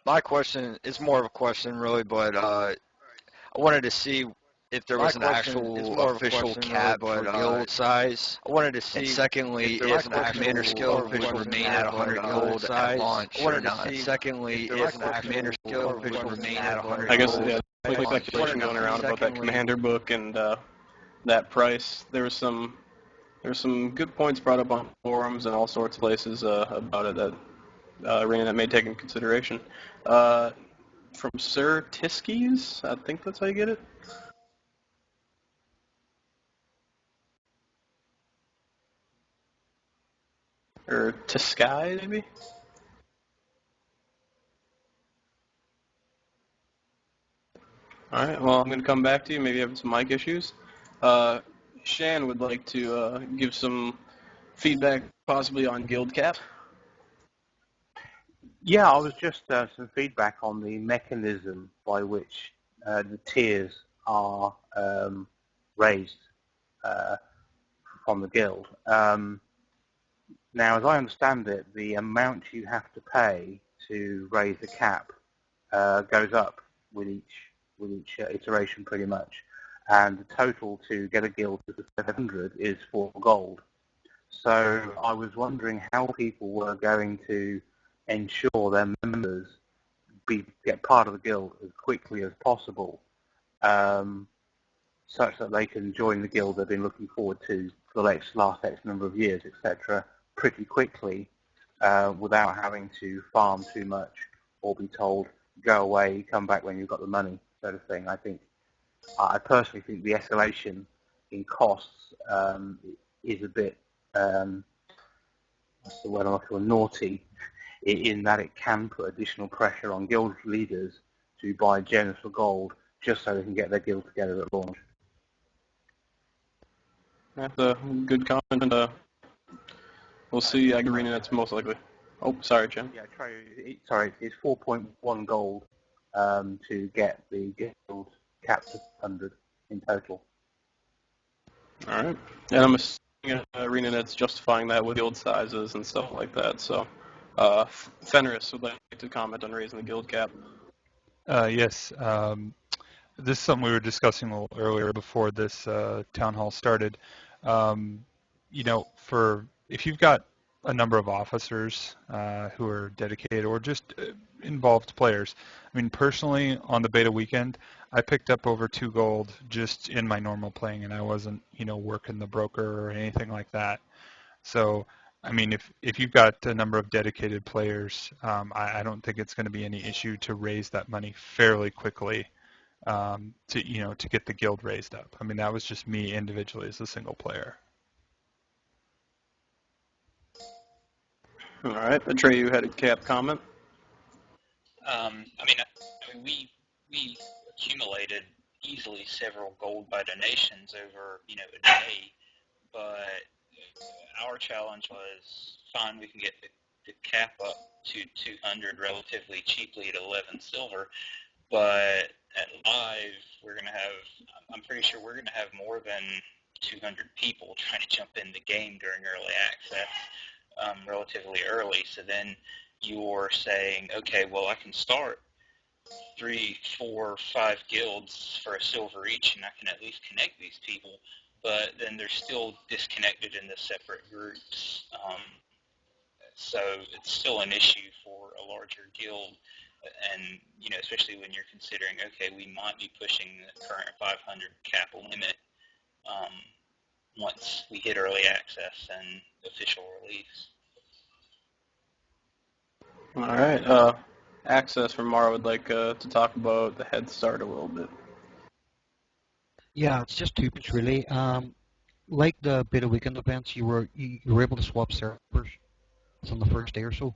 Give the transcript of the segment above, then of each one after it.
My question is more of a question, really, but I wanted to see if there was an actual official cap for guild size. I wanted to see And secondly, if there was if an the actual commander skill would official remain cap at 100 for gold guild at size. launch I or wanted to not. see Secondly, if there if was the an commander actual skill would official remain cap at for 100 I guess, gold yeah, at there's launch or speculation going not. around about that Secondly, commander book and that price. There's some good points brought up on forums and all sorts of places about it that ArenaNet may take into consideration. From Sir Tiskies, I think that's how you get it. Or Tiskai, maybe? Alright, well, I'm going to come back to you, maybe having some mic issues. Shan would like to give some feedback possibly on guild cap. Yeah, I was just some feedback on the mechanism by which the tiers are raised from the guild. Now, as I understand it, the amount you have to pay to raise the cap goes up with each iteration, pretty much, and the total to get a guild to 700 is 4 gold. So I was wondering how people were going to ensure their members get part of the guild as quickly as possible, such that they can join the guild they've been looking forward to for the last X number of years, etc., pretty quickly, without having to farm too much or be told, go away, come back when you've got the money, sort of thing. I personally think the escalation in costs is a bit, what's the word I'm looking for, naughty, in that it can put additional pressure on guild leaders to buy gems for gold just so they can get their guild together at launch. That's a good comment. We'll see. ArenaNet's most likely. Oh, sorry, Chen. Yeah, sorry, it's 4.1 gold to get the guild cap to 100 in total. All right. And I'm assuming ArenaNet's justifying that with guild sizes and stuff like that. So, Fenris would like to comment on raising the guild cap. Yes. This is something we were discussing a little earlier before this town hall started. You know, if you've got a number of officers who are dedicated or just involved players. I mean, personally, on the beta weekend, I picked up over 2 gold just in my normal playing, and I wasn't, working the broker or anything like that. So, I mean, if you've got a number of dedicated players, I don't think it's going to be any issue to raise that money fairly quickly to get the guild raised up. I mean, that was just me individually as a single player. All right, Atreyu had a cap comment. I mean, we accumulated easily several gold by donations over a day, but our challenge was fine. We can get the cap up to 200 relatively cheaply at 11 silver, but at live I'm pretty sure we're gonna have more than 200 people trying to jump in the game during early access. Relatively early, so then you're saying, okay, well, I can start 3, 4, 5 guilds for a silver each, and I can at least connect these people, but then they're still disconnected into separate groups, so it's still an issue for a larger guild, and, especially when you're considering, okay, we might be pushing the current 500 cap limit once we hit early access and official release. All right. Access from Mara would like to talk about the head start a little bit. Yeah, it's just 2 bits really. Like the beta weekend events, you were able to swap servers on the first day or so,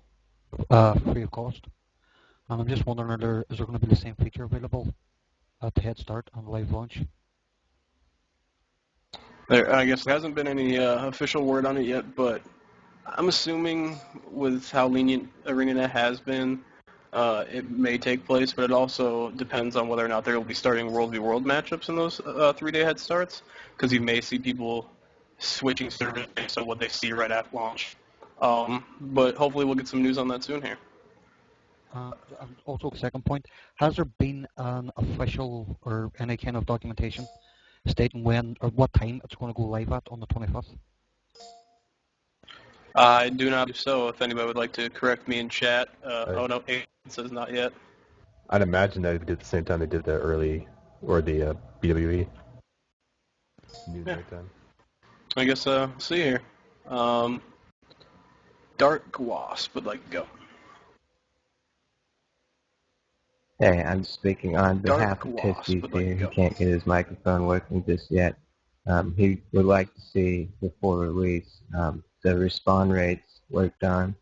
free of cost. And I'm just wondering, is there going to be the same feature available at the head start on live launch? I guess there hasn't been any official word on it yet, but I'm assuming with how lenient ArenaNet has been, it may take place, but it also depends on whether or not they will be starting World v World matchups in those 3-day head starts, because you may see people switching servers based on what they see right after launch. But hopefully we'll get some news on that soon here. Also, second point, has there been an official or any kind of documentation stating when or what time it's going to go live at on the 25th? I do not believe so. If anybody would like to correct me in chat. Oh no, it says not yet. I'd imagine that it did at the same time they did the early, or the BWE. Newsnight time. I guess, see here. Dark Wasp would like to go. Hey, I'm speaking on behalf of Wasp Tisky would like here. to He go. can't get his microphone working just yet. He would like to see, before release, the respawn rates worked on.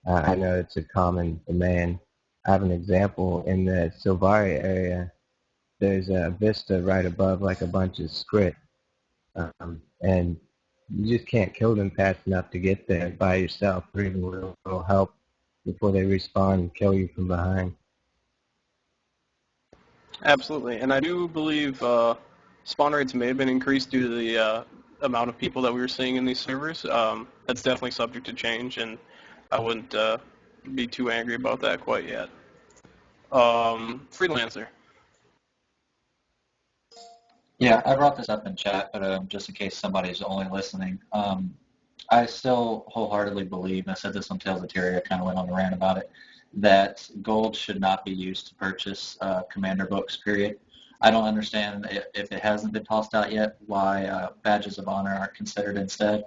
I know it's a common demand. I have an example in the Silvari area. There's a vista right above like a bunch of scrit. And you just can't kill them fast enough to get there by yourself or even with a little help before they respawn and kill you from behind. Absolutely, and I do believe spawn rates may have been increased due to the amount of people that we were seeing in these servers. That's definitely subject to change, and I wouldn't be too angry about that quite yet. Freelancer. Yeah, I brought this up in chat, but just in case somebody's only listening, I still wholeheartedly believe, and I said this on Tales of Tyria, kind of went on a rant about it, that gold should not be used to purchase commander books, period. I don't understand, if it hasn't been tossed out yet, why badges of honor aren't considered instead.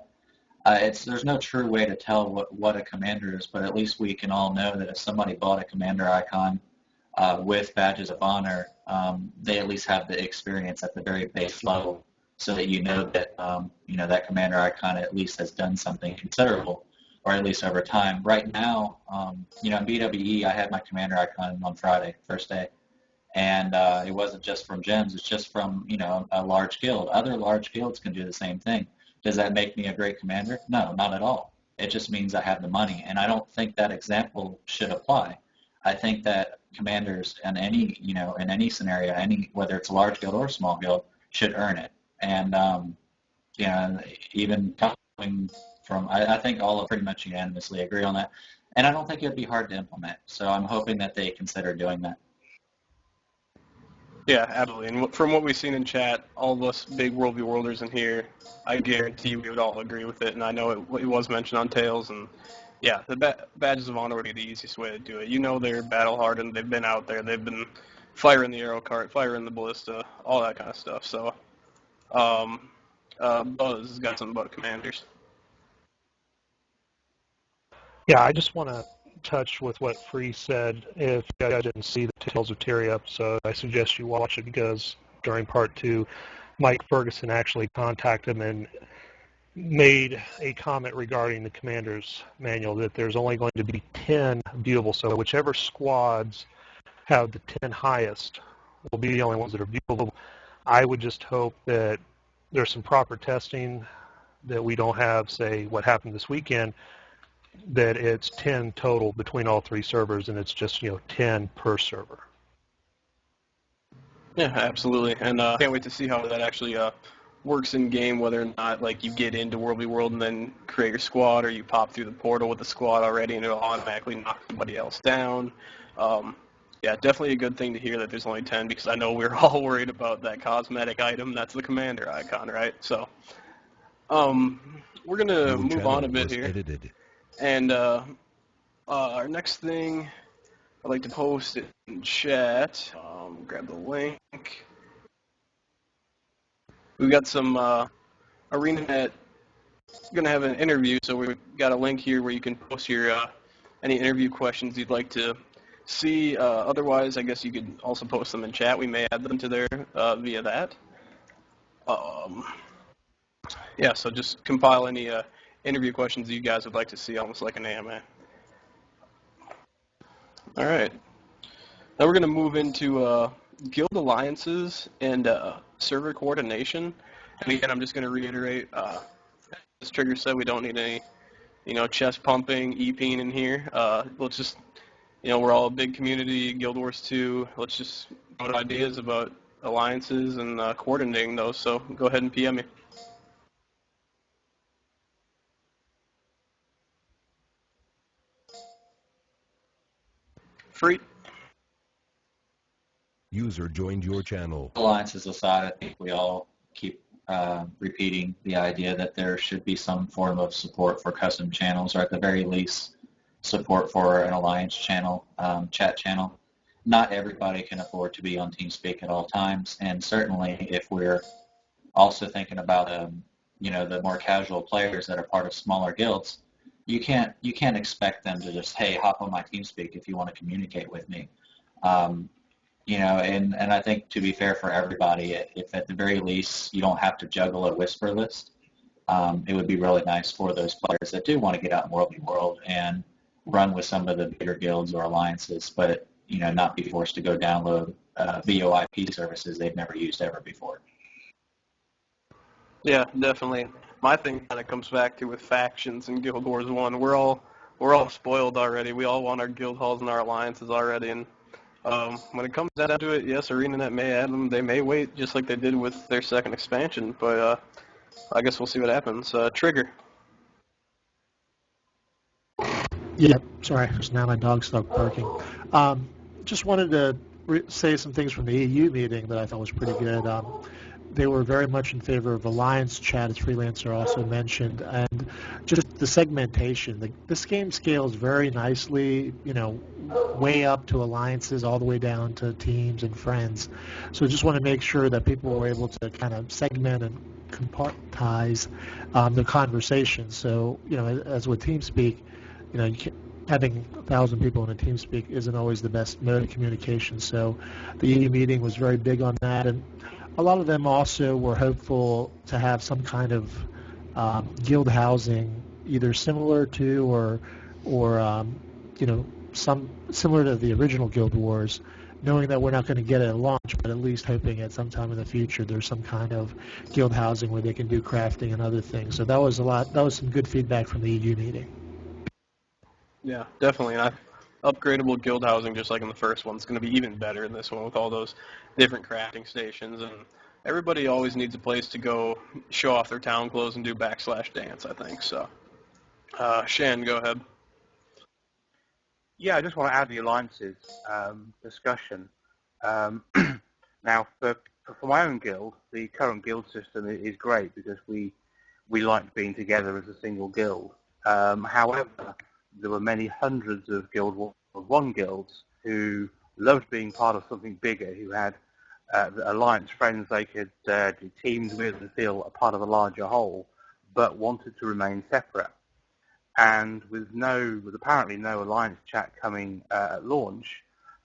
There's no true way to tell what a commander is, but at least we can all know that if somebody bought a commander icon with badges of honor, they at least have the experience at the very base level, so that you know that that commander icon at least has done something considerable, or at least over time. Right now, in BWE, I had my commander icon on Friday, first day, and it wasn't just from gems; it's just from a large guild. Other large guilds can do the same thing. Does that make me a great commander? No, not at all. It just means I have the money, and I don't think that example should apply. I think that commanders in any scenario, whether it's a large guild or a small guild, should earn it. And even coming from, I think all pretty much unanimously agree on that. And I don't think it'd be hard to implement. So I'm hoping that they consider doing that. Yeah, absolutely. And from what we've seen in chat, all of us big World v. Worlders in here, I guarantee we would all agree with it. And I know it was mentioned on Tales, and yeah, the badges of honor would be the easiest way to do it. They're battle hardened. They've been out there. They've been firing the arrow cart, firing the ballista, all that kind of stuff. So, Buzz has got something about commanders. Yeah, I just want to touch with what Free said. If you guys didn't see the Tales of Tyria episode, I suggest you watch it, because during part 2, Mike Ferguson actually contacted him and made a comment regarding the commander's manual, that there's only going to be 10 viewable. So whichever squads have the 10 highest will be the only ones that are viewable. I would just hope that there's some proper testing, that we don't have, say, what happened this weekend, that it's 10 total between all 3 servers, and it's just 10 per server. Yeah, absolutely, and I can't wait to see how that actually works in game. Whether or not like you get into World v. World and then create your squad, or you pop through the portal with the squad already and it'll automatically knock somebody else down. Yeah, definitely a good thing to hear that there's only 10, because I know we're all worried about that cosmetic item. That's the commander icon, right? So, we're gonna move on a bit here. Edited. And our next thing, I'd like to post it in chat. Grab the link. We've got some ArenaNet going to have an interview, so we've got a link here where you can post your any interview questions you'd like to see. Otherwise, I guess you could also post them in chat. We may add them to there via that. Yeah, so just compile any interview questions you guys would like to see, almost like an AMA. All right. Now we're going to move into guild alliances and server coordination. And again, I'm just going to reiterate, as Trigger said, we don't need any, chest pumping, EPing in here. Let's just, we're all a big community, Guild Wars 2. Let's just put ideas about alliances and coordinating those. So go ahead and PM me. Free. User joined your channel. Alliances aside, I think we all keep repeating the idea that there should be some form of support for custom channels, or at the very least, support for an alliance channel, chat channel. Not everybody can afford to be on TeamSpeak at all times, and certainly if we're also thinking about the more casual players that are part of smaller guilds, you can't expect them to just, hey, hop on my TeamSpeak if you want to communicate with me. And I think, to be fair for everybody, if at the very least you don't have to juggle a whisper list, it would be really nice for those players that do want to get out in World v. World and run with some of the bigger guilds or alliances, but not be forced to go download VoIP services they've never used ever before. Yeah, definitely. My thing kind of comes back to with factions and Guild Wars 1. We're all spoiled already. We all want our guild halls and our alliances already, and when it comes down to it, yes, ArenaNet may add them. They may wait, just like they did with their second expansion, but I guess we'll see what happens. Trigger. Yeah, sorry, because now my dog stopped barking. Just wanted to say some things from the EU meeting that I thought was pretty good. They were very much in favor of alliance chat, as Freelancer also mentioned, and just the segmentation. This game scales very nicely, way up to alliances, all the way down to teams and friends. So just want to make sure that people were able to kind of segment and compartmentize the conversation. So, as with TeamSpeak, having 1,000 people in a TeamSpeak isn't always the best mode of communication. So the EU meeting was very big on that, and a lot of them also were hopeful to have some kind of guild housing, either similar to or some similar to the original Guild Wars, knowing that we're not going to get it at launch, but at least hoping at some time in the future there's some kind of guild housing where they can do crafting and other things. So that was some good feedback from the EU meeting. Yeah, definitely. And upgradable guild housing, just like in the first one, is going to be even better in this one with all those different crafting stations. And everybody always needs a place to go show off their town clothes and do /dance, I think. So, Shan, go ahead. Yeah, I just want to add the alliances discussion. Now, for my own guild, the current guild system is great because we like being together as a single guild. However, there were many hundreds of Guild Wars 1 guilds who loved being part of something bigger, who had alliance friends they could do teams with and feel a part of a larger whole, but wanted to remain separate. And with apparently no alliance chat coming at launch,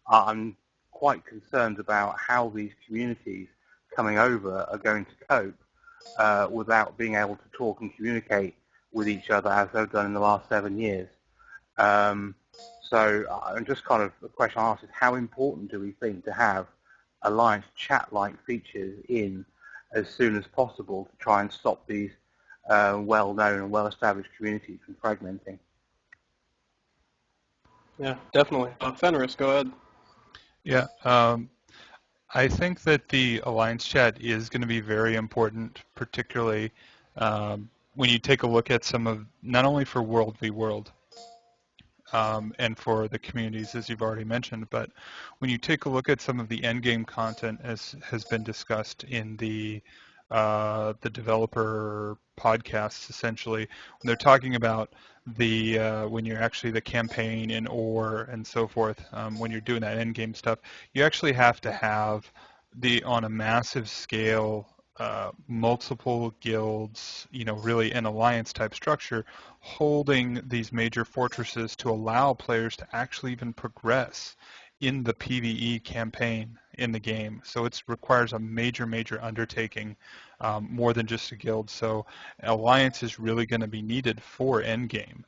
I'm quite concerned about how these communities coming over are going to cope without being able to talk and communicate with each other as they've done in the last 7 years. So just kind of the question I ask is, how important do we think to have alliance chat-like features in as soon as possible to try and stop these well-known and well-established communities from fragmenting? Yeah, definitely. Fenris, go ahead. Yeah, I think that the alliance chat is going to be very important, particularly when you take a look at some of, not only for World v. World, and for the communities, as you've already mentioned, but when you take a look at some of the endgame content, as has been discussed in the developer podcasts, essentially, when they're talking about the when you're actually the campaign in ore and so forth, when you're doing that endgame stuff, you actually have to have on a massive scale, multiple guilds, really an alliance type structure, holding these major fortresses to allow players to actually even progress in the PvE campaign in the game. So it requires a major, major undertaking, more than just a guild. So alliance is really going to be needed for endgame,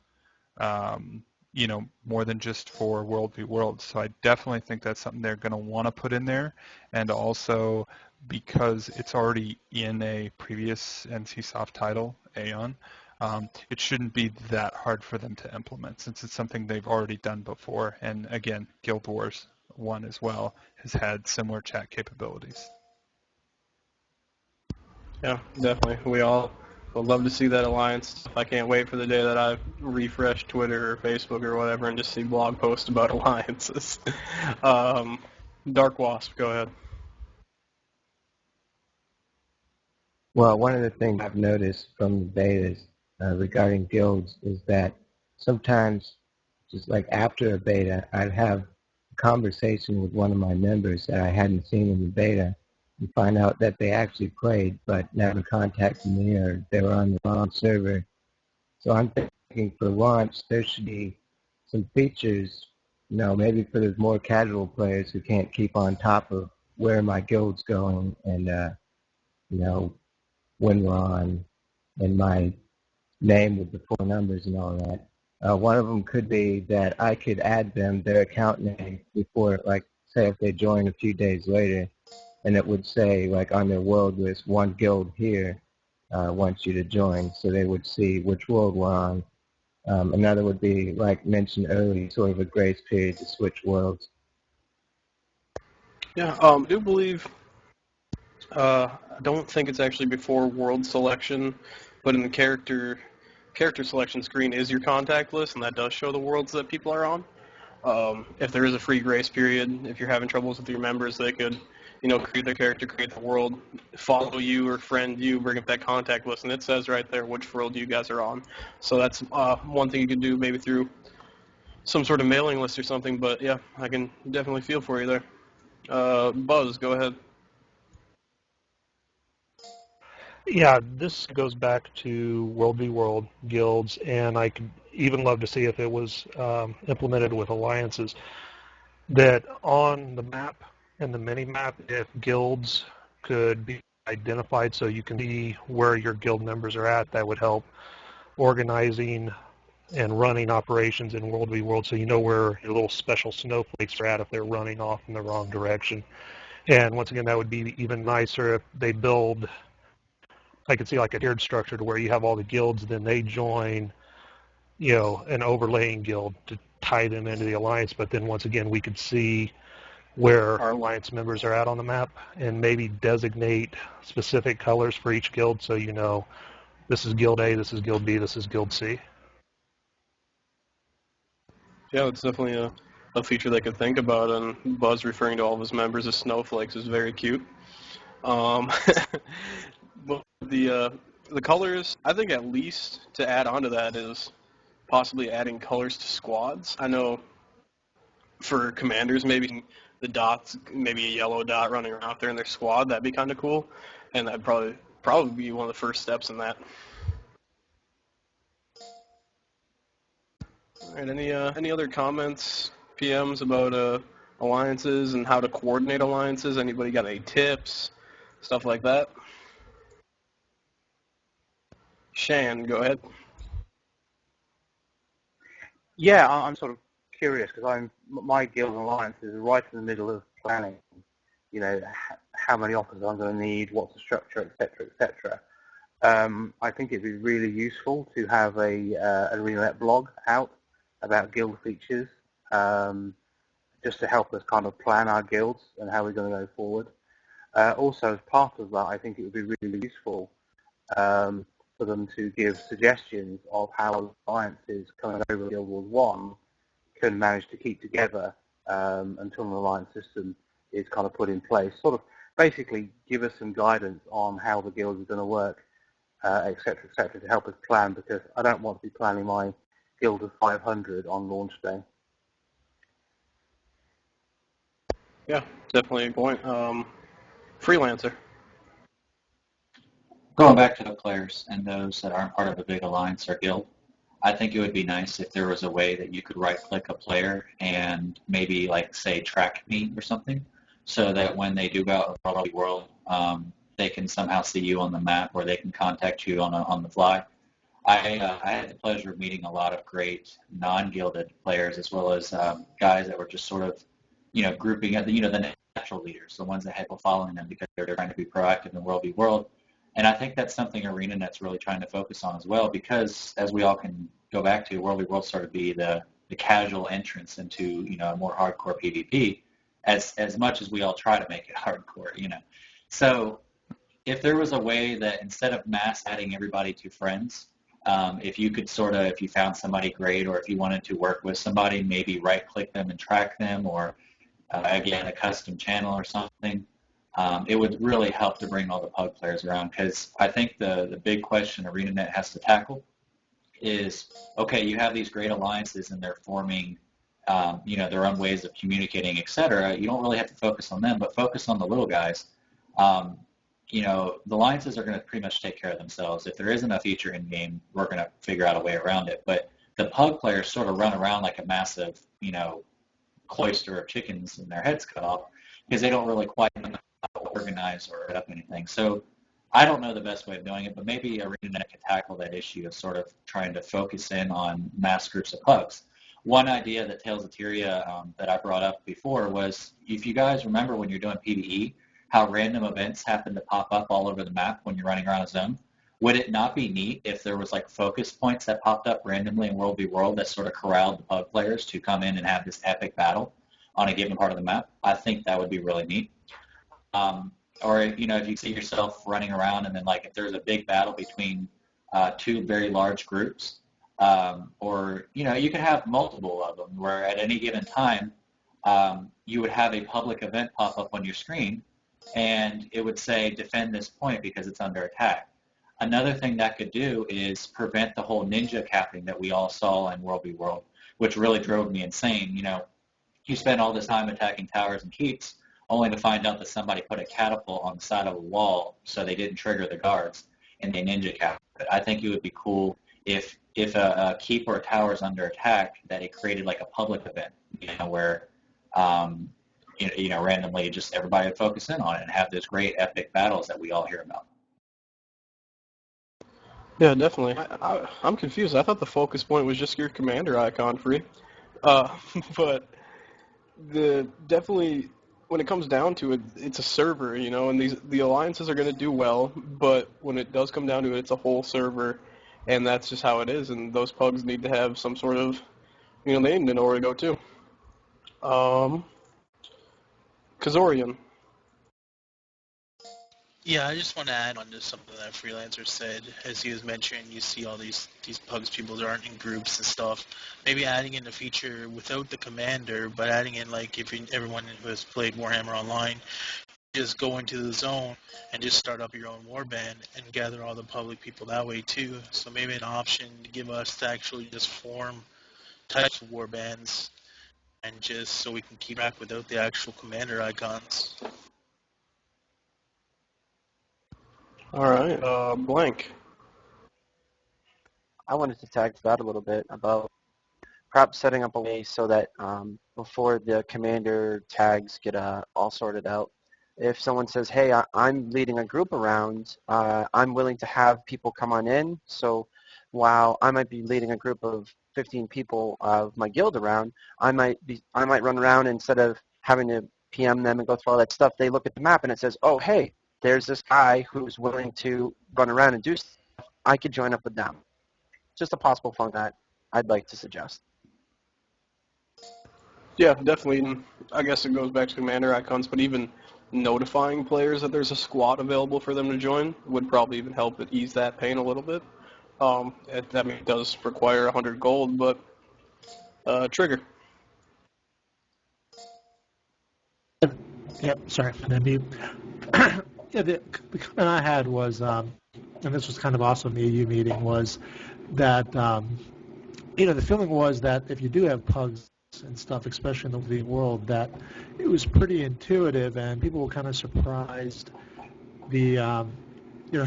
more than just for World v. World. So I definitely think that's something they're going to want to put in there. And also, because it's already in a previous NCSoft title, Aeon, it shouldn't be that hard for them to implement, since it's something they've already done before. And again, Guild Wars 1 as well has had similar chat capabilities. Yeah, definitely. We all Would love to see that alliance. I can't wait for the day that I refresh Twitter or Facebook or whatever and just see blog posts about alliances. Dark Wasp, go ahead. Well, one of the things I've noticed from the betas regarding guilds is that sometimes, just like after a beta, I'd have a conversation with one of my members that I hadn't seen in the beta and find out that they actually played but never contacted me or they were on the wrong server. So I'm thinking for launch there should be some features, maybe for the more casual players who can't keep on top of where my guild's going and, when we're on, and my name with the 4 numbers and all that. One of them could be that I could add them their account name before, like, say if they join a few days later, and it would say, like, on their world list, one guild here wants you to join, so they would see which world we're on. Another would be, like mentioned earlier, sort of a grace period to switch worlds. Yeah, I do believe, I don't think it's actually before world selection, but in the character selection screen is your contact list, and that does show the worlds that people are on. If there is a free grace period, if you're having troubles with your members, they could, create their character, create the world, follow you or friend you, bring up that contact list, and it says right there which world you guys are on. So that's one thing you could do maybe through some sort of mailing list or something, but yeah, I can definitely feel for you there. Buzz, go ahead. Yeah, this goes back to World v. World guilds, and I could even love to see if it was implemented with alliances, that on the map and the mini-map, if guilds could be identified so you can see where your guild members are at, that would help organizing and running operations in World v. World, so you know where your little special snowflakes are at if they're running off in the wrong direction. And once again, that would be even nicer if they build, I could see like a tiered structure to where you have all the guilds, then they join, an overlaying guild to tie them into the alliance. But then once again, we could see where our alliance members are at on the map and maybe designate specific colors for each guild so you know this is Guild A, this is Guild B, this is Guild C. Yeah, it's definitely a feature they could think about, and Buzz referring to all of his members as snowflakes is very cute. But the colors, I think at least to add on to that is possibly adding colors to squads. I know for commanders, maybe the dots, maybe a yellow dot running around out there in their squad, that'd be kind of cool, and that'd probably be one of the first steps in that. All right, any other comments, PMs, about alliances and how to coordinate alliances? Anybody got any tips, stuff like that? Shan, go ahead. Yeah, I'm sort of curious because my guild and alliances are right in the middle of planning. How many offers I'm going to need, what's the structure, etc., etc. I think it'd be really useful to have an ArenaNet blog out about guild features, just to help us kind of plan our guilds and how we're going to go forward. Also, as part of that, I think it would be really useful for them to give suggestions of how alliances coming over Guild Wars 1 can manage to keep together until an alliance system is kind of put in place. Sort of basically give us some guidance on how the guilds are going to work, et cetera, to help us plan, because I don't want to be planning my guild of 500 on launch day. Yeah, definitely a point. Freelancer. Going back to the players and those that aren't part of a big alliance or guild, I think it would be nice if there was a way that you could right-click a player and maybe, like, say, track me or something, so that when they do go out of the world, they can somehow see you on the map, or they can contact you on the fly. I had the pleasure of meeting a lot of great non-guilded players, as well as guys that were just sort of, grouping at the natural leaders, the ones that had people following them because they're trying to be proactive in World v. World. And I think that's something ArenaNet's really trying to focus on as well, because as we all can go back to, World v. World sort of be the casual entrance into, a more hardcore PvP, as much as we all try to make it hardcore, So if there was a way that instead of mass adding everybody to friends, if you could sort of, if you found somebody great or if you wanted to work with somebody, maybe right-click them and track them, or again, a custom channel or something, it would really help to bring all the pug players around, because I think the big question ArenaNet has to tackle is, okay, you have these great alliances and they're forming their own ways of communicating, etc. You don't really have to focus on them, but focus on the little guys. The alliances are going to pretty much take care of themselves. If there isn't a feature in game, we're going to figure out a way around it. But the pug players sort of run around like a massive, cloister of chickens and their heads cut off because they don't really quite know how to organize or set up anything. So I don't know the best way of doing it, but maybe ArenaNet could tackle that issue of sort of trying to focus in on mass groups of pugs. One idea that Tales of Tyria that I brought up before was, if you guys remember when you're doing PvE, how random events happen to pop up all over the map when you're running around a zone. Would it not be neat if there was like focus points that popped up randomly in World v. World that sort of corralled the pug players to come in and have this epic battle on a given part of the map? I think that would be really neat. Or if you see yourself running around and then like if there's a big battle between two very large groups, or you could have multiple of them where at any given time you would have a public event pop up on your screen and it would say defend this point because it's under attack. Another thing that could do is prevent the whole ninja capping that we all saw in World v. World, which really drove me insane. You spend all this time attacking towers and keeps only to find out that somebody put a catapult on the side of a wall so they didn't trigger the guards and they ninja capped it. I think it would be cool if a keep or a tower is under attack, that it created like a public event, where randomly just everybody would focus in on it and have those great epic battles that we all hear about. Yeah, definitely. I'm confused. I thought the focus point was just your commander icon, Free. But definitely when it comes down to it, it's a server, and the alliances are going to do well, but when it does come down to it, it's a whole server, and that's just how it is, and those pugs need to have some sort of, they need to know where to go to. Kazorian. Yeah, I just want to add on to something that Freelancer said. As he was mentioning, you see all these pugs people that aren't in groups and stuff. Maybe adding in a feature without the commander, but adding in like if everyone who has played Warhammer Online, just go into the zone and just start up your own warband and gather all the public people that way too. So maybe an option to give us to actually just form types of warbands, and just so we can keep track without the actual commander icons. All right, Blank. I wanted to tag to that a little bit about perhaps setting up a way so that before the commander tags get all sorted out, if someone says, hey, I'm leading a group around, I'm willing to have people come on in, so while I might be leading a group of 15 people of my guild around, I might run around, instead of having to PM them and go through all that stuff, they look at the map and it says, oh, hey, there's this guy who's willing to run around and do stuff. I could join up with them. Just a possible fun that I'd like to suggest. Yeah, definitely. I guess it goes back to commander icons, but even notifying players that there's a squad available for them to join would probably even help it ease that pain a little bit. It does require 100 gold, but Trigger. Yep, sorry for the mute. Yeah, the comment I had was, and this was kind of also in the EU meeting, was that, the feeling was that if you do have pugs and stuff, especially in the world, that it was pretty intuitive, and people were kind of surprised how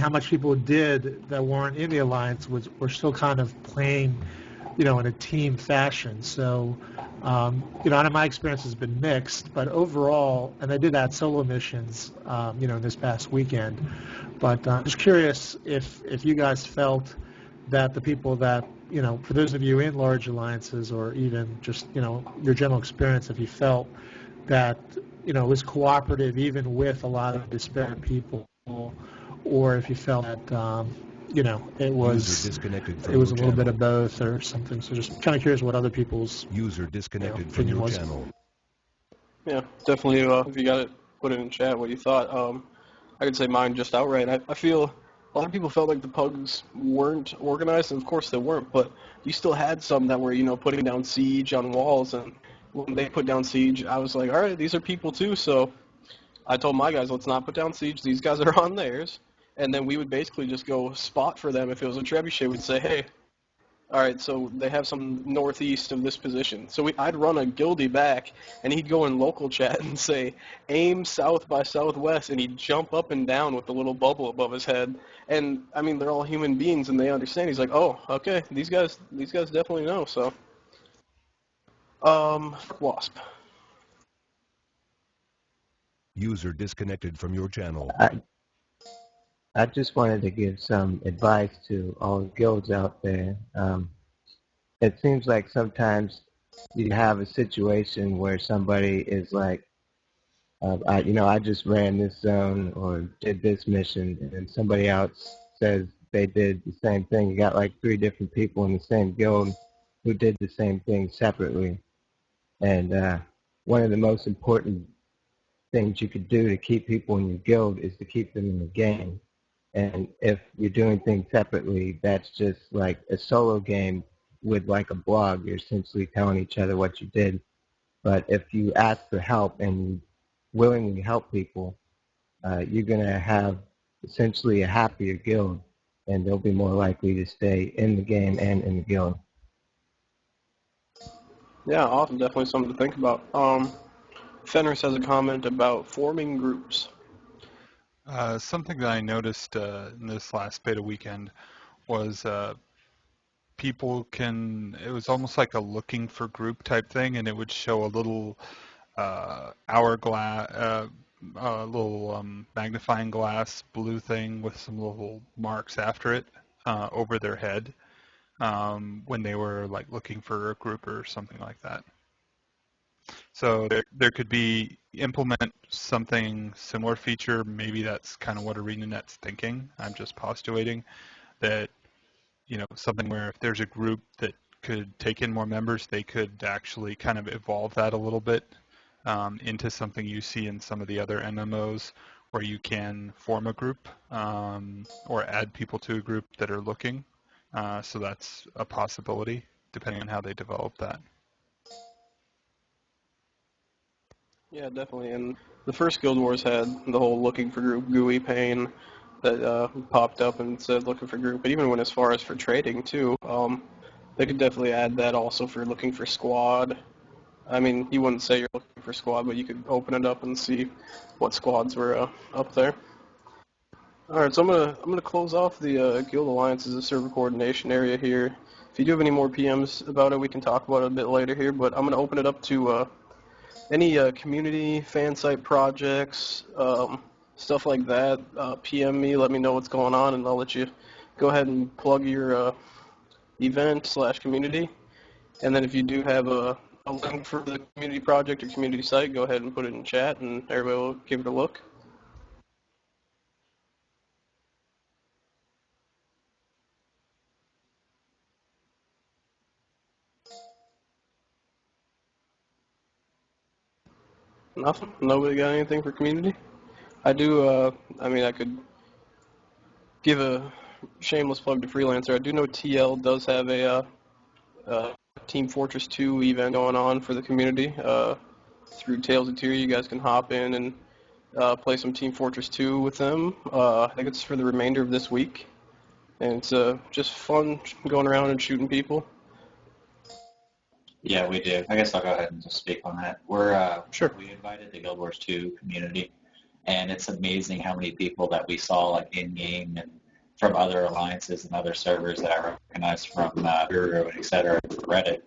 much people did that weren't in the alliance were still kind of playing, in a team fashion. So, my experience has been mixed, but overall, and I did that solo missions, this past weekend. But I'm just curious if you guys felt that the people that, for those of you in large alliances, or even just, your general experience, if you felt that, it was cooperative even with a lot of disparate people, or if you felt that, it was a little bit of both or something. So just kind of curious what other people's user disconnected from your channel. Yeah, definitely. If you got it, put it in chat what you thought. I could say mine just outright. I feel a lot of people felt like the pugs weren't organized, and of course they weren't, but you still had some that were, putting down siege on walls, and when they put down siege, I was like, all right, these are people too, so I told my guys, let's not put down siege. These guys are on theirs. And then we would basically just go spot for them. If it was a trebuchet, we'd say, hey, all right, so they have some northeast of this position. So I'd run a guildie back, and he'd go in local chat and say, aim south by southwest, and he'd jump up and down with the little bubble above his head. And, I mean, they're all human beings, and they understand. He's like, oh, okay, these guys definitely know, so. Wasp. User disconnected from your channel. I just wanted to give some advice to all the guilds out there. It seems like sometimes you have a situation where somebody is like, I just ran this zone or did this mission, and somebody else says they did the same thing. You got like 3 different people in the same guild who did the same thing separately. And one of the most important things you could do to keep people in your guild is to keep them in the game. And if you're doing things separately, that's just like a solo game with like a blog. You're essentially telling each other what you did. But if you ask for help and you willingly help people, you're going to have essentially a happier guild, and they'll be more likely to stay in the game and in the guild. Yeah, awesome. Definitely something to think about. Fenris has a comment about forming groups. Something that I noticed in this last beta weekend was people it was almost like a looking for group type thing, and it would show a little hourglass, a little magnifying glass blue thing with some little marks after it over their head when they were like looking for a group or something like that. So there could be implement something similar feature. Maybe that's kind of what ArenaNet's thinking. I'm just postulating that, something where if there's a group that could take in more members, they could actually kind of evolve that a little bit into something you see in some of the other MMOs where you can form a group or add people to a group that are looking. So that's a possibility depending on how they develop that. Yeah, definitely. And the first Guild Wars had the whole looking for group GUI pane that popped up and said looking for group. But even when as far as for trading too, they could definitely add that also for looking for squad. I mean, you wouldn't say you're looking for squad, but you could open it up and see what squads were up there. All right, so I'm gonna close off the Guild Alliances and server coordination area here. If you do have any more PMs about it, we can talk about it a bit later here. But I'm gonna open it up to any community fan site projects, stuff like that. PM me, let me know what's going on, and I'll let you go ahead and plug your event/community. And then if you do have a link for the community project or community site, go ahead and put it in chat, and everybody will give it a look. Nothing? Nobody got anything for community? I do, I could give a shameless plug to Freelancer. I do know TL does have a Team Fortress 2 event going on for the community. Through Tales of Tyria, you guys can hop in and play some Team Fortress 2 with them. I think it's for the remainder of this week. And it's just fun going around and shooting people. Yeah, we do. I guess I'll go ahead and just speak on that. Sure. We invited the Guild Wars 2 community, and it's amazing how many people that we saw like in-game and from other alliances and other servers that I recognize from Guru and et cetera, Reddit,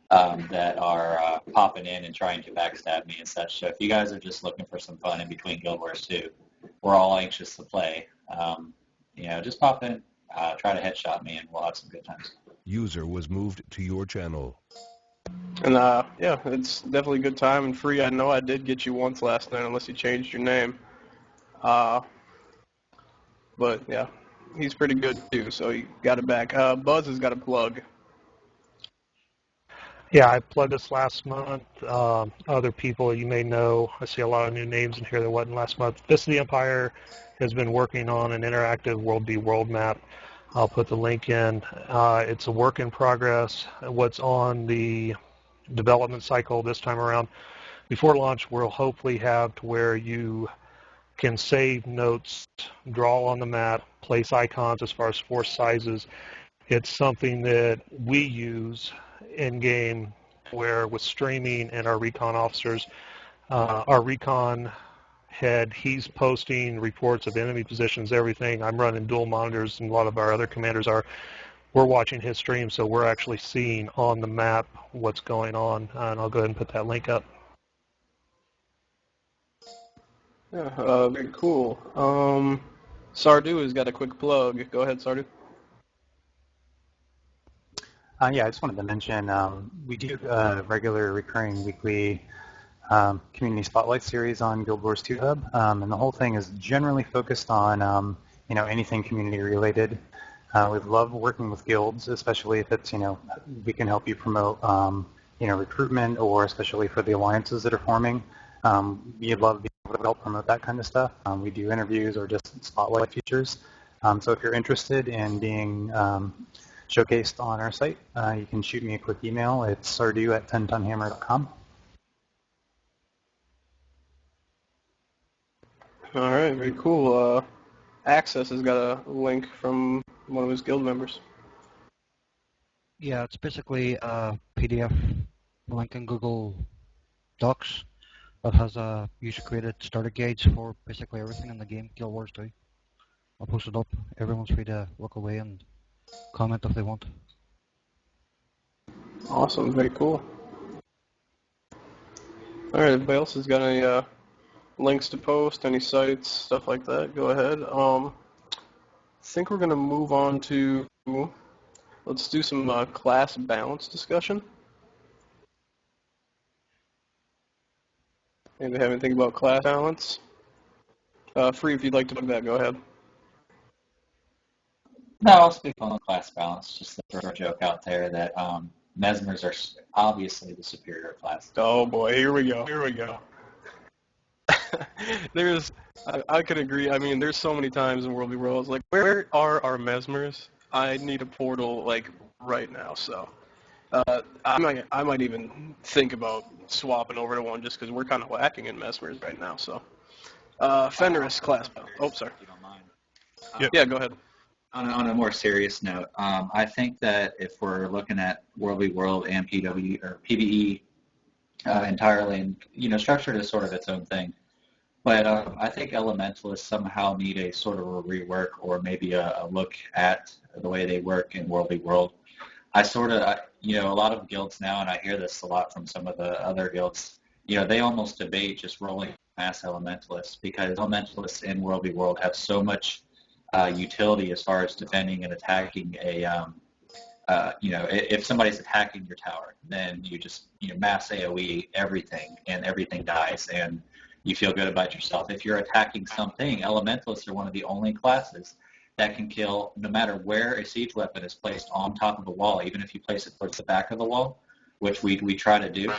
that are popping in and trying to backstab me and such. So if you guys are just looking for some fun in between Guild Wars 2, we're all anxious to play. Just pop in, try to headshot me, and we'll have some good times. User was moved to your channel. And yeah, it's definitely a good time and free. I know I did get you once last night, unless you changed your name. But yeah, he's pretty good too, so you got it back. Buzz has got a plug. Yeah, I plugged this last month. Other people you may know, I see a lot of new names in here that wasn't last month. Fist of the Empire has been working on an interactive World v. World map. I'll put the link in. It's a work in progress. What's on the development cycle this time around, before launch, we'll hopefully have to where you can save notes, draw on the map, place icons as far as force sizes. It's something that we use in-game where with streaming and our recon officers, our recon head, he's posting reports of enemy positions, everything. I'm running dual monitors, and a lot of our other commanders are. We're watching his stream, so we're actually seeing on the map what's going on, and I'll go ahead and put that link up. Yeah, very cool. Sardu has got a quick plug. Go ahead, Sardu. Yeah, I just wanted to mention we do regular recurring weekly community spotlight series on Guild Wars 2 Hub, and the whole thing is generally focused on anything community related. We love working with guilds, especially if it's we can help you promote recruitment, or especially for the alliances that are forming. We'd love to be able to help promote that kind of stuff. We do interviews or just spotlight features. So if you're interested in being showcased on our site, you can shoot me a quick email. It's sardu@10tonhammer.com. All right, very cool. Access has got a link from one of his guild members. Yeah, it's basically a PDF link in Google Docs that has a user-created starter guides for basically everything in the game, Guild Wars 2. I'll post it up. Everyone's free to look away and comment if they want. Awesome, very cool. All right, everybody else has got any links to post, any sites, stuff like that? Go ahead. I think we're going to move on to, let's do some class balance discussion. Anybody have anything about class balance? Free, if you'd like to plug that, go ahead. No, I'll speak on class balance. Just to throw a joke out there that Mesmers are obviously the superior class. Oh boy, here we go. Here we go. I could agree. I mean, there's so many times in World v. World, I was like, where are our Mesmers? I need a portal, like, right now, so. I might even think about swapping over to one just because we're kind of lacking in Mesmers right now, so. Fenris class. Oh, sorry. If you don't mind. Yeah, go ahead. On a more serious note, I think that if we're looking at World v. World and PW or PvE entirely, and structured is sort of its own thing, but I think Elementalists somehow need a sort of a rework or maybe a look at the way they work in World v. World. A lot of guilds now, and I hear this a lot from some of the other guilds, they almost debate just rolling mass Elementalists because Elementalists in World v. World have so much utility as far as defending and attacking if somebody's attacking your tower, then you just mass AoE everything and everything dies and you feel good about yourself. If you're attacking something, Elementalists are one of the only classes that can kill no matter where a siege weapon is placed on top of a wall, even if you place it towards the back of the wall, which we try to do.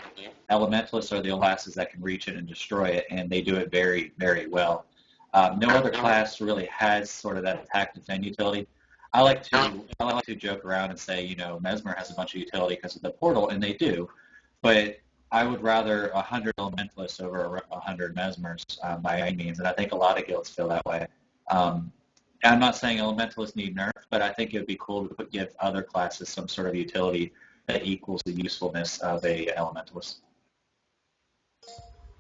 Elementalists are the only classes that can reach it and destroy it, and they do it very, very well. No other class really has sort of that attack defend utility. I like to joke around and say, Mesmer has a bunch of utility because of the portal, and they do, but I would rather 100 Elementalists over 100 Mesmers by any means, and I think a lot of guilds feel that way. I'm not saying Elementalists need nerf, but I think it would be cool to give other classes some sort of utility that equals the usefulness of a Elementalist.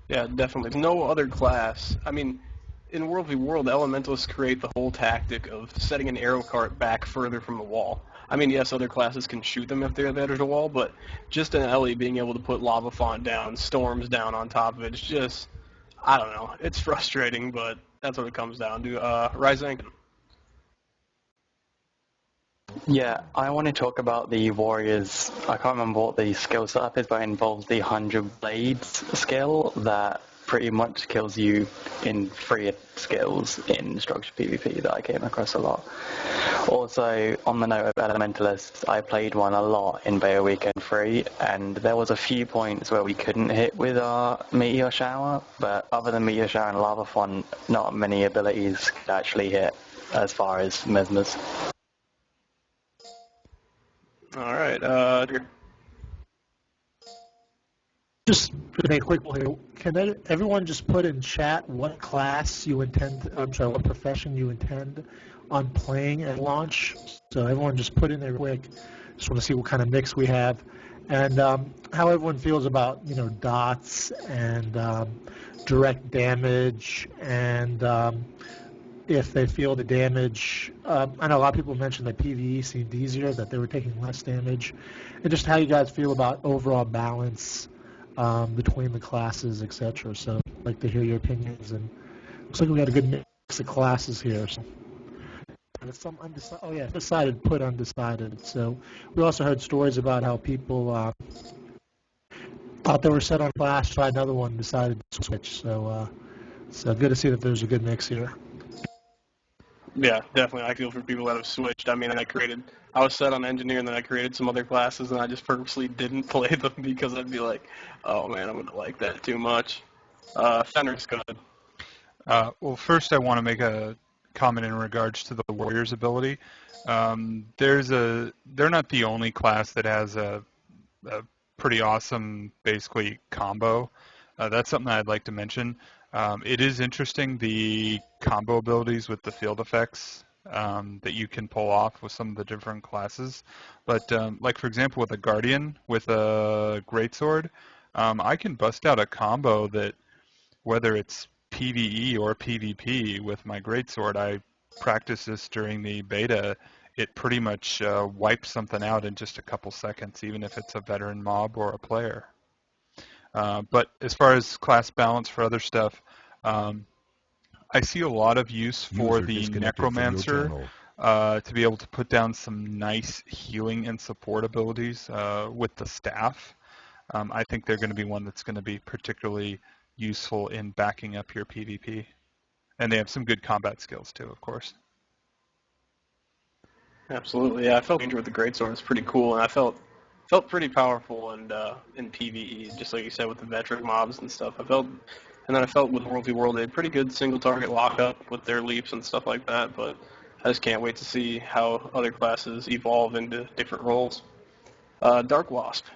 Yeah, definitely. No other class. I mean, in World v. World, Elementalists create the whole tactic of setting an arrow cart back further from the wall. I mean, yes, other classes can shoot them if they're there at the wall, but just an Ellie being able to put lava font down, storms down on top of it, it's just, I don't know. It's frustrating, but that's what it comes down to. Ryzankin. Yeah, I want to talk about the warriors. I can't remember what the skill setup is, but it involves the 100 blades skill that pretty much kills you in 3 skills in structured PvP that I came across a lot. Also, on the note of elementalists, I played one a lot in Beta Weekend 3, and there was a few points where we couldn't hit with our Meteor Shower, but other than Meteor Shower and Lava Font, not many abilities could actually hit as far as Mesmers. All right, Just to make a quick one here, can everyone just put in chat what class you intend, I'm sorry, what profession you intend on playing at launch? So everyone just put in there quick. Just want to see what kind of mix we have. And how everyone feels about, dots and direct damage, and if they feel the damage. I know a lot of people mentioned that PvE seemed easier, that they were taking less damage, and just how you guys feel about overall balance between the classes, etc. So I'd like to hear your opinions, and looks like we got a good mix of classes here. So. And some undecided. Oh yeah, decided, put undecided. So we also heard stories about how people thought they were set on class, tried another one, decided to switch. So so good to see that there's a good mix here. yeah, definitely. I feel for people that have switched. I mean, I was set on engineer, and then I created some other classes, and I just purposely didn't play them because I'd be like, oh man, I'm gonna like that too much. Fenris, go ahead. Well, first I want to make a comment in regards to the Warriors ability. They're not the only class that has a pretty awesome, basically, combo. That's something I'd like to mention. It is interesting, the combo abilities with the field effects that you can pull off with some of the different classes. But, like, for example, with a Guardian, with a Greatsword, I can bust out a combo that, whether it's PvE or PvP with my Greatsword, I practiced this during the beta, it pretty much wipes something out in just a couple seconds, even if it's a veteran mob or a player. But as far as class balance for other stuff, I see a lot of use for the Necromancer to be able to put down some nice healing and support abilities with the staff. I think they're going to be one that's going to be particularly useful in backing up your PvP. And they have some good combat skills too, of course. Absolutely, yeah. I felt Danger with the Greatsword was pretty cool, and I felt pretty powerful and in PvE, just like you said with the veteran mobs and stuff. And then I felt with World v World they had pretty good single target lockup with their leaps and stuff like that. But I just can't wait to see how other classes evolve into different roles. Dark Wasp.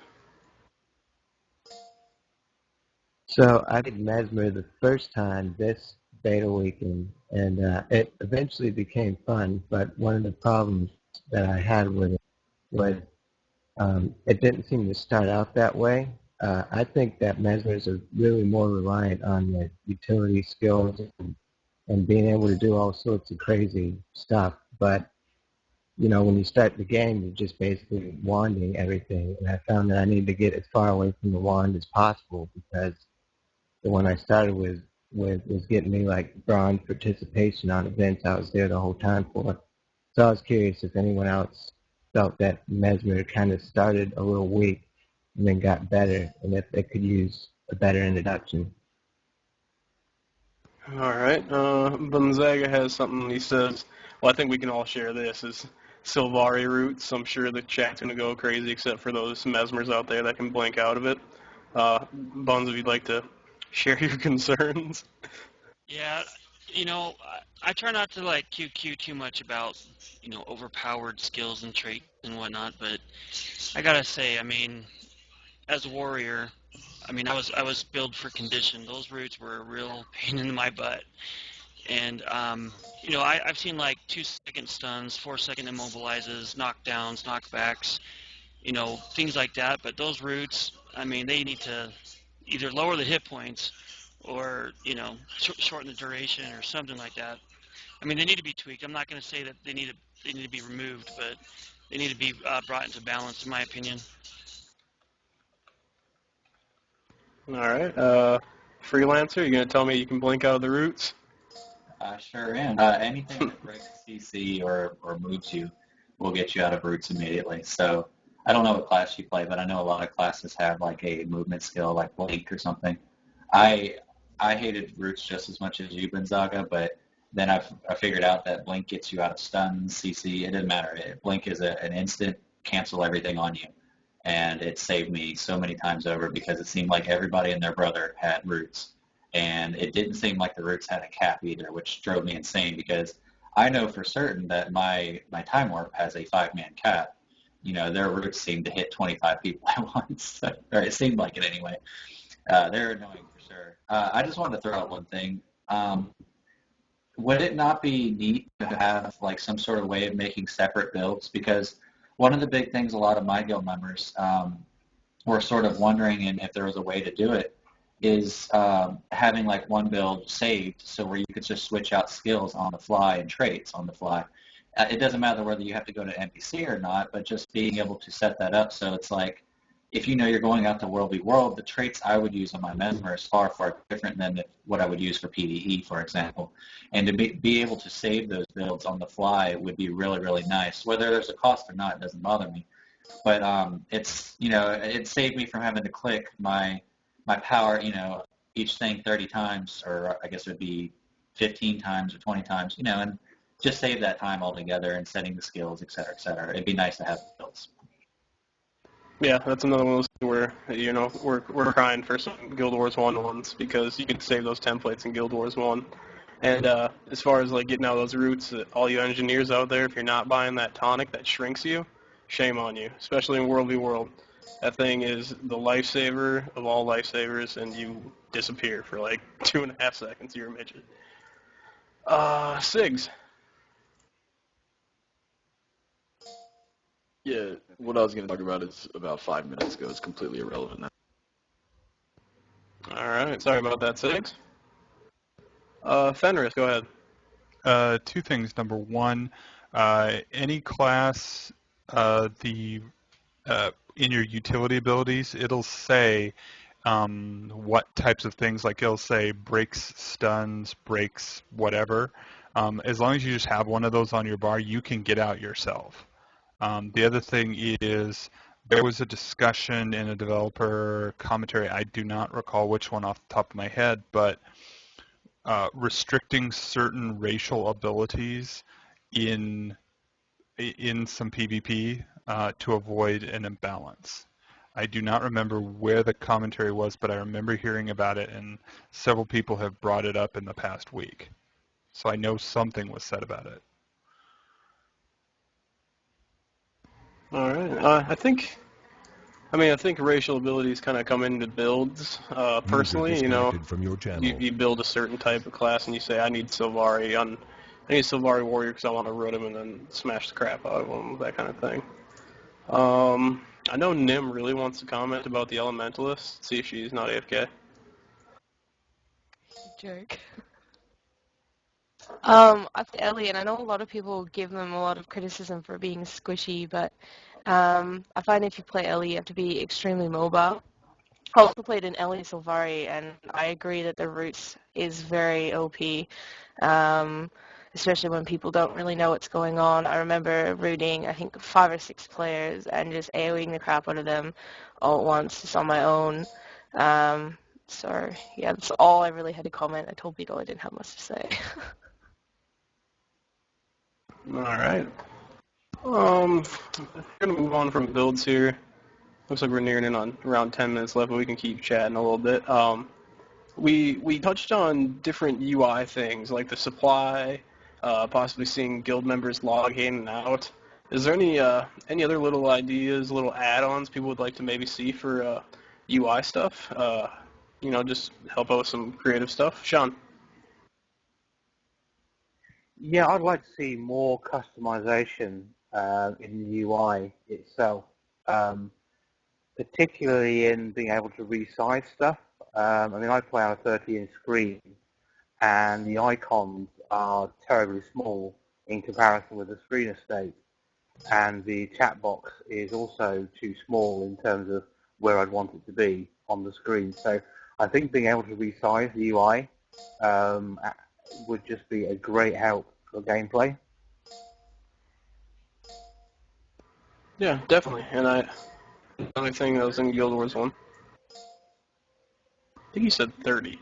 So I did Mesmer the first time this beta weekend, and it eventually became fun, but one of the problems that I had with it was it didn't seem to start out that way. I think that Mesmers are really more reliant on the utility skills and being able to do all sorts of crazy stuff, but when you start the game, you're just basically wanding everything, and I found that I needed to get as far away from the wand as possible because the one I started with was getting me like bronze participation on events I was there the whole time for. So I was curious if anyone else felt that Mesmer kind of started a little weak and then got better, and if they could use a better introduction. All right. Gonzaga has something he says. Well, I think we can all share this. Is Sylvari roots. I'm sure the chat's going to go crazy except for those Mesmers out there that can blank out of it. Buns, if you'd like to share your concerns. Yeah, I try not to like QQ too much about, overpowered skills and traits and whatnot, but I gotta say, I mean, as a warrior, I mean, I was built for condition. Those roots were a real pain in my butt. And, I've seen like 2-second stuns, 4-second immobilizes, knockdowns, knockbacks, things like that. But those roots, I mean, they need to either lower the hit points or, shorten the duration or something like that. I mean, they need to be tweaked. I'm not going to say that they need to be removed, but they need to be brought into balance, in my opinion. All right. Freelancer, you going to tell me you can blink out of the roots? I sure am. Anything that breaks CC or moves you will get you out of roots immediately. So I don't know what class you play, but I know a lot of classes have like a movement skill like Blink or something. I I hated roots just as much as you, Gonzaga, but then I figured out that blink gets you out of stuns, CC. It doesn't matter. Blink is an instant cancel everything on you, and it saved me so many times over because it seemed like everybody and their brother had roots, and it didn't seem like the roots had a cap either, which drove me insane because I know for certain that my time warp has a 5-man cap. You know, their roots seem to hit 25 people at once, or it seemed like it anyway. They're annoying for sure. I just wanted to throw out one thing. Would it not be neat to have like some sort of way of making separate builds? Because one of the big things a lot of my guild members were sort of wondering if there was a way to do it is having like one build saved so where you could just switch out skills on the fly and traits on the fly. It doesn't matter whether you have to go to NPC or not, but just being able to set that up so it's like if you know you're going out to World v World, the traits I would use on my Mesmer is far, far different than what I would use for PvE, for example. And to be able to save those builds on the fly would be really, really nice. Whether there's a cost or not, it doesn't bother me. But it's, you know, it saved me from having to click my power, you know, each thing 30 times, or I guess it would be 15 times or 20 times, you know, and just save that time altogether and setting the skills, et cetera, et cetera. It'd be nice to have builds. Yeah, that's another one of those where, you know, we're crying for some Guild Wars 1 ones because you can save those templates in Guild Wars 1. And as far as like getting out those roots, all you engineers out there, if you're not buying that tonic that shrinks you, shame on you, especially in World v World. That thing is the lifesaver of all lifesavers, and you disappear for like 2.5 seconds. You're a midget. Sigs. Yeah, what I was going to talk about is about 5 minutes ago. It's completely irrelevant now. All right, sorry about that, Sigs. Fenris, go ahead. Two things. Number one, any class, in your utility abilities, it'll say what types of things, like it'll say breaks, stuns, breaks, whatever. As long as you just have one of those on your bar, you can get out yourself. The other thing is there was a discussion in a developer commentary, I do not recall which one off the top of my head, but restricting certain racial abilities in some PvP to avoid an imbalance. I do not remember where the commentary was, but I remember hearing about it, and several people have brought it up in the past week. So I know something was said about it. All right. I think racial abilities kind of come into builds. Personally, you know, from your channel. You build a certain type of class and you say, I need Sylvari warrior because I want to root him and then smash the crap out of him, that kind of thing. I know Nim really wants to comment about the Elementalist. See if she's not AFK. Joke. I play Ellie, and I know a lot of people give them a lot of criticism for being squishy, but I find if you play Ellie, you have to be extremely mobile. I also played an Ellie Sylvari, and I agree that the roots is very OP, especially when people don't really know what's going on. I remember rooting, I think, 5 or 6 players and just AoEing the crap out of them all at once, just on my own. So, yeah, that's all I really had to comment. I told Beetle I didn't have much to say. All right. We're gonna move on from builds here. Looks like we're nearing in on around 10 minutes left, but we can keep chatting a little bit. We touched on different UI things like the supply, possibly seeing guild members log in and out. Is there any other little ideas, little add-ons people would like to maybe see for UI stuff? You know, just help out with some creative stuff. Sean. Yeah, I'd like to see more customization in the UI itself, particularly in being able to resize stuff. I mean, I play on a 30-inch screen, and the icons are terribly small in comparison with the screen estate, and the chat box is also too small in terms of where I'd want it to be on the screen. So I think being able to resize the UI would just be a great help for gameplay. Yeah, definitely. And another thing that was in Guild Wars 1. I think you said 30.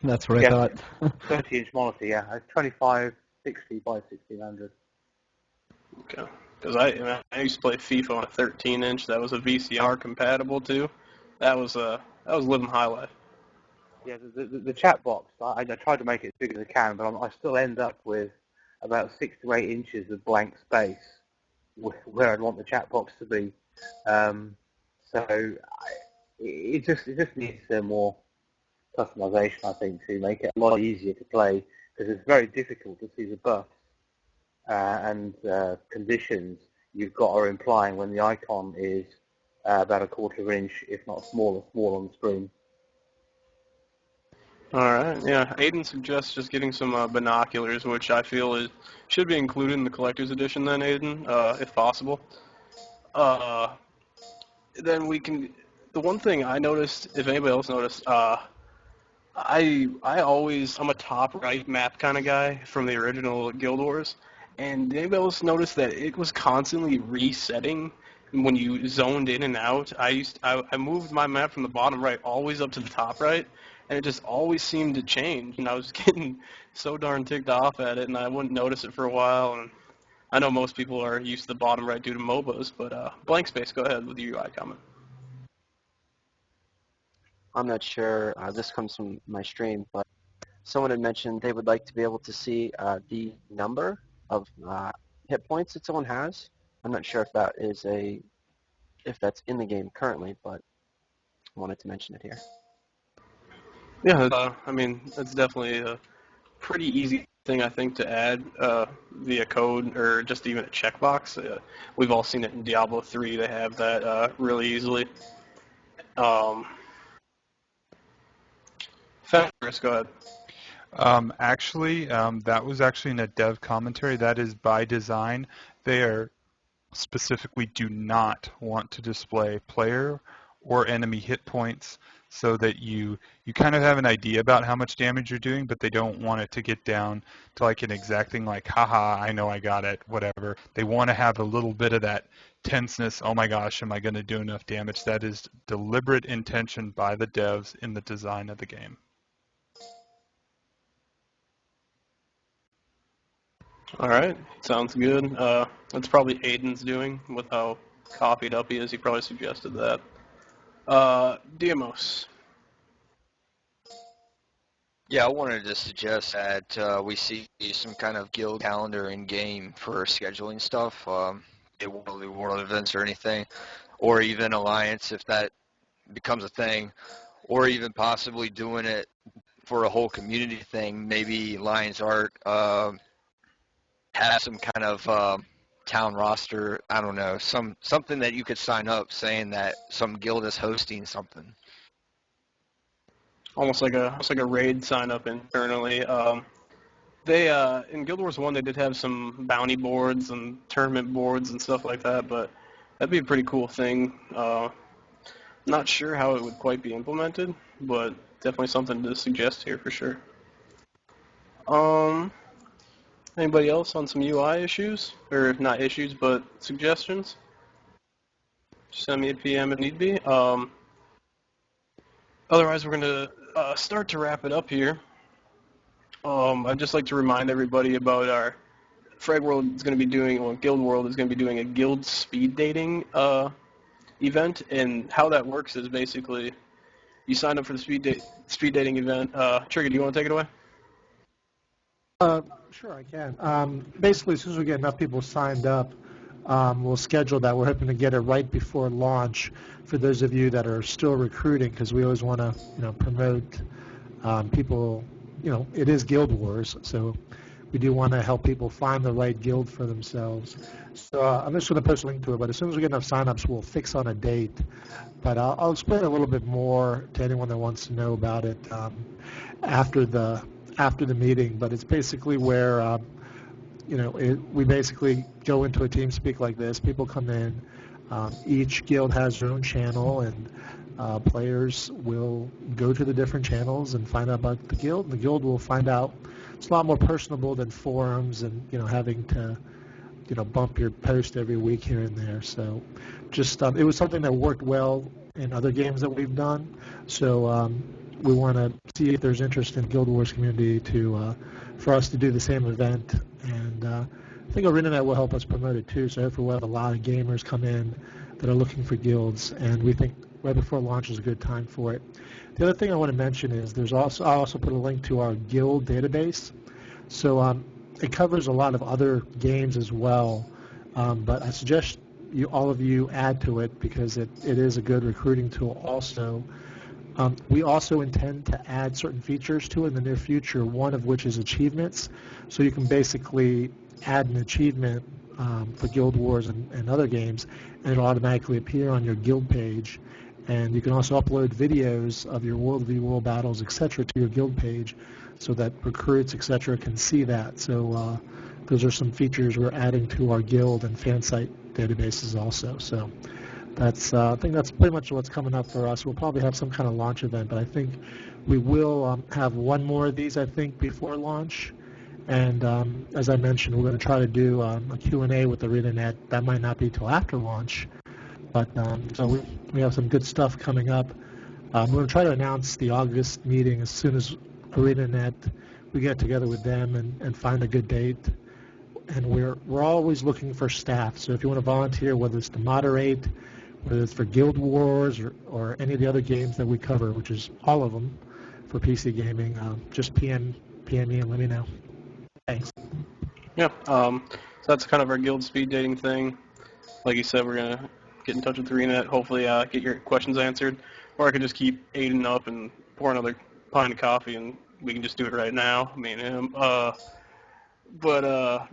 That's what I Yeah, thought. 30-inch monitor, yeah. It's 2560 by 1600. Okay. Because I used to play FIFA on a 13-inch. That was a VCR compatible too. That was living high life. Yeah, the chat box, I tried to make it as big as I can, but I still end up with about 6 to 8 inches of blank space where I'd want the chat box to be. It just needs more customization, I think, to make it a lot easier to play, because it's very difficult to see the buffs and conditions you've got are implying when the icon is about a quarter inch, if not smaller, on the screen. All right. Yeah. Aiden suggests just getting some binoculars, which I feel should be included in the collector's edition. Then, Aiden, if possible. Then we can. The one thing I noticed, if anybody else noticed, I'm a top right map kind of guy from the original Guild Wars, and did anybody else notice that it was constantly resetting when you zoned in and out? I moved my map from the bottom right always up to the top right, and it just always seemed to change, and I was getting so darn ticked off at it, and I wouldn't notice it for a while. And I know most people are used to the bottom right due to MOBAs, but blank space, go ahead with your UI comment. I'm not sure, this comes from my stream, but someone had mentioned they would like to be able to see the number of hit points that someone has. I'm not sure if that's in the game currently, but I wanted to mention it here. Yeah, I mean, that's definitely a pretty easy thing, I think, to add via code or just even a checkbox. We've all seen it in Diablo 3. They have that really easily. Fenris, go ahead. That was actually in a dev commentary. That is by design. They are specifically do not want to display player or enemy hit points so that you kind of have an idea about how much damage you're doing, but they don't want it to get down to like an exact thing like, haha, I know I got it, whatever. They want to have a little bit of that tenseness, oh my gosh, am I going to do enough damage? That is deliberate intention by the devs in the design of the game. All right, sounds good. That's probably Aiden's doing with how copied up he is. He probably suggested that. Diamos. Yeah, I wanted to suggest that we see some kind of guild calendar in game for scheduling stuff, world events or anything, or even Alliance if that becomes a thing, or even possibly doing it for a whole community thing. Maybe Lions Art have some kind of town roster. I don't know, something that you could sign up saying that some guild is hosting something. Almost like a raid sign up internally. They in Guild Wars 1 they did have some bounty boards and tournament boards and stuff like that, but that'd be a pretty cool thing. Not sure how it would quite be implemented, but definitely something to suggest here for sure. Anybody else on some UI issues? Or not issues, but suggestions? Send me a PM if need be. Otherwise, we're going to start to wrap it up here. I'd just like to remind everybody about our Fragworld is going to be doing, well, Guild World is going to be doing a guild speed dating event, and how that works is basically you sign up for the speed dating event. Trigger, do you want to take it away? Sure, I can. Basically, as soon as we get enough people signed up, we'll schedule that. We're hoping to get it right before launch for those of you that are still recruiting, because we always want to, promote people. It is Guild Wars, so we do want to help people find the right guild for themselves. So I'm just going to post a link to it, but as soon as we get enough signups, we'll fix on a date. But I'll explain a little bit more to anyone that wants to know about it after the meeting. But it's basically where we basically go into a team speak like this. People come in. Each guild has their own channel, and players will go to the different channels and find out about the guild. The guild will find out. It's a lot more personable than forums and having to bump your post every week here and there. So just it was something that worked well in other games that we've done. So we want to see if there's interest in Guild Wars community for us to do the same event. And I think ArenaNet will help us promote it too. So hopefully we'll have a lot of gamers come in that are looking for guilds, and we think right before launch is a good time for it. The other thing I want to mention is I also put a link to our guild database. So it covers a lot of other games as well, but I suggest all of you add to it because it is a good recruiting tool also. We also intend to add certain features to it in the near future, one of which is achievements. So you can basically add an achievement for Guild Wars and other games, and it'll automatically appear on your guild page. And you can also upload videos of your World v. World battles, etc., to your guild page so that recruits, etc., can see that. So those are some features we're adding to our guild and fan site databases also. So that's I think that's pretty much what's coming up for us. We'll probably have some kind of launch event, but I think we will have one more of these, I think, before launch. And as I mentioned, we're going to try to do a Q&A with ArenaNet. That might not be till after launch, but so we have some good stuff coming up. We're going to try to announce the August meeting as soon as ArenaNet, we get together with them and find a good date. And we're always looking for staff. So if you want to volunteer, whether it's to moderate, whether it's for Guild Wars or any of the other games that we cover, which is all of them for PC gaming, just PM me and let me know. Thanks. Yeah, so that's kind of our guild speed dating thing. Like you said, we're going to get in touch with ArenaNet, hopefully get your questions answered. Or I could just keep Aiden up and pour another pint of coffee, and we can just do it right now, me and him. But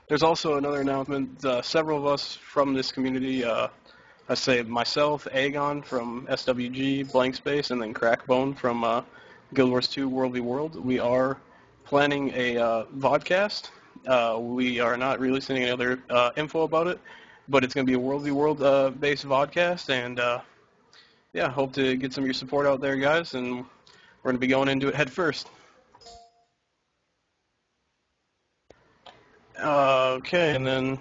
there's also another announcement. Several of us from this community, I say myself, Aegon from SWG, Blank Space, and then Crackbone from Guild Wars 2 World v. World. We are planning a vodcast. We are not releasing any other info about it, but it's going to be a World v. World based vodcast, and yeah, hope to get some of your support out there, guys, and we're going to be going into it head first. Okay, and then,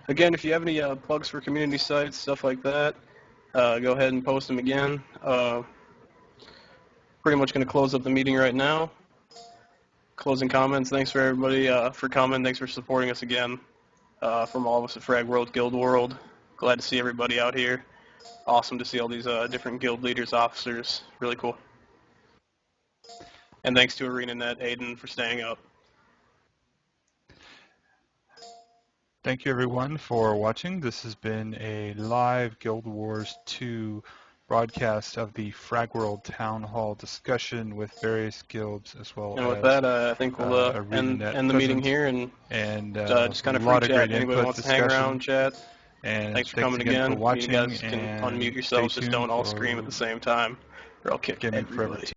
again, if you have any plugs for community sites, stuff like that, go ahead and post them again. Pretty much going to close up the meeting right now. Closing comments, thanks for everybody for coming. Thanks for supporting us again from all of us at Fragworld, Guild World. Glad to see everybody out here. Awesome to see all these different guild leaders, officers. Really cool. And thanks to ArenaNet, Aiden, for staying up. Thank you, everyone, for watching. This has been a live Guild Wars 2 broadcast of the Fragworld Town Hall discussion with various guilds as well as. And with that, I think we'll end the meeting here and just kind of free chat. Anybody wants to hang around, chat. And thanks for coming again. For watching, you guys can unmute yourselves. Just don't all scream at the same time, or I'll kick everybody.